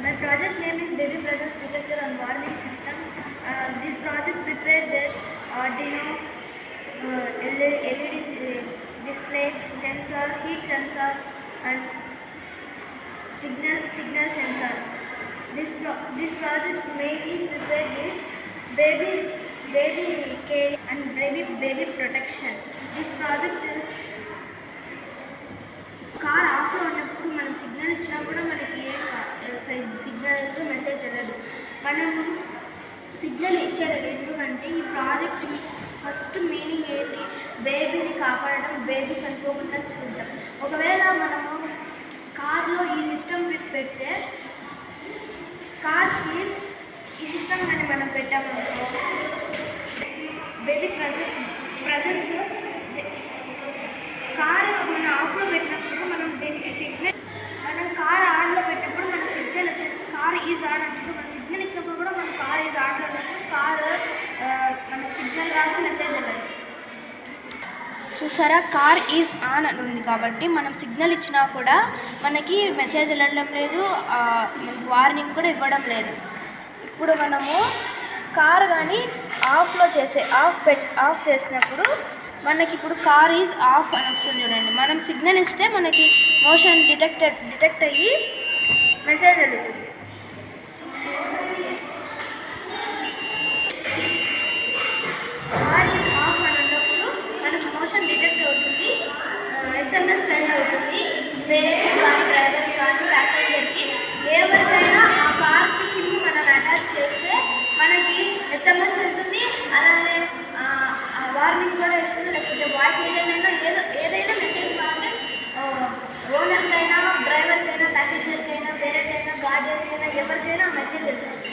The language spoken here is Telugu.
My project name is Baby Presence Detector and Warning System. This project prepared the Arduino LED display, sensor, heat sensor, and signal sensor. This project mainly prepared is baby care and baby protection. This project car ఆఫ్లో ఉన్నప్పుడు మనం సిగ్నల్ ఇచ్చినా కూడా మనకి సిగ్నల్ అయితే మెసేజ్ వెళ్ళదు. మనం సిగ్నల్ ఇచ్చేది ఎందుకంటే ఈ ప్రాజెక్ట్ ఫస్ట్ మీనింగ్ ఏంటి, బేబీని కాపాడడం, బేబీ చనిపోకుండా చూడడం. ఒకవేళ మనము కార్లో ఈ సిస్టమ్ పెడితే కార్స్కి ఈ సిస్టమ్ కానీ మనం పెట్టామనుకో బేబీ ప్రజెన్స్ కార్ మనం ఆఫ్లో పెట్టినప్పుడు మనం దీనికి సిగ్నల్, మనం కార్ ఆన్లో పెట్టినప్పుడు మన సిగ్నల్ వచ్చేసి కార్ ఈజ్ ఆన్ అంటున్నప్పుడు మనం సిగ్నల్ ఇచ్చినప్పుడు కూడా మనం కార్ ఈజ్ ఆన్లో ఉన్నప్పుడు కార్ మనకు సిగ్నల్ రాదు, మెసేజ్ వెళ్ళదు. చూసారా, కార్ ఈజ్ ఆన్ అని ఉంది కాబట్టి మనం సిగ్నల్ ఇచ్చినా కూడా మనకి మెసేజ్ వెళ్ళడం లేదు, వార్నింగ్ కూడా ఇవ్వడం లేదు. ఇప్పుడు మనము కార్ కానీ ఆఫ్ చేసినప్పుడు మనకి ఇప్పుడు కార్ ఈజ్ ఆఫ్ అని వస్తుంది చూడండి. మనం సిగ్నల్ ఇస్తే మనకి మోషన్ డిటెక్ట్ అయ్యి మెసేజ్ వెళ్తుంది. కార్ ఈజ్ ఆఫ్ అని అన్నప్పుడు మనకు మోషన్ డిటెక్ట్ అవుతుంది, SMS సెండ్ అవుతుంది. బేబీ కానీ డ్రైవర్ కానీ ప్యాసింజర్కి ఎవరికైనా ఆ కార్కి సిమ్ మనం అటాచ్ చేస్తే మనకి SMS వెళ్తుంది, అలానే వార్నింగ్ కూడా ఇస్తుంది. లేకపోతే వాయిస్ మెసేజ్ అయినా ఏదైనా మెసేజ్ కావాలి ఓనర్కైనా, డ్రైవర్కైనా, ప్యాసింజర్కైనా, పేరెంట్ అయినా, గార్డియన్కైనా, ఎవరికైనా మెసేజ్ వెళ్తుంది.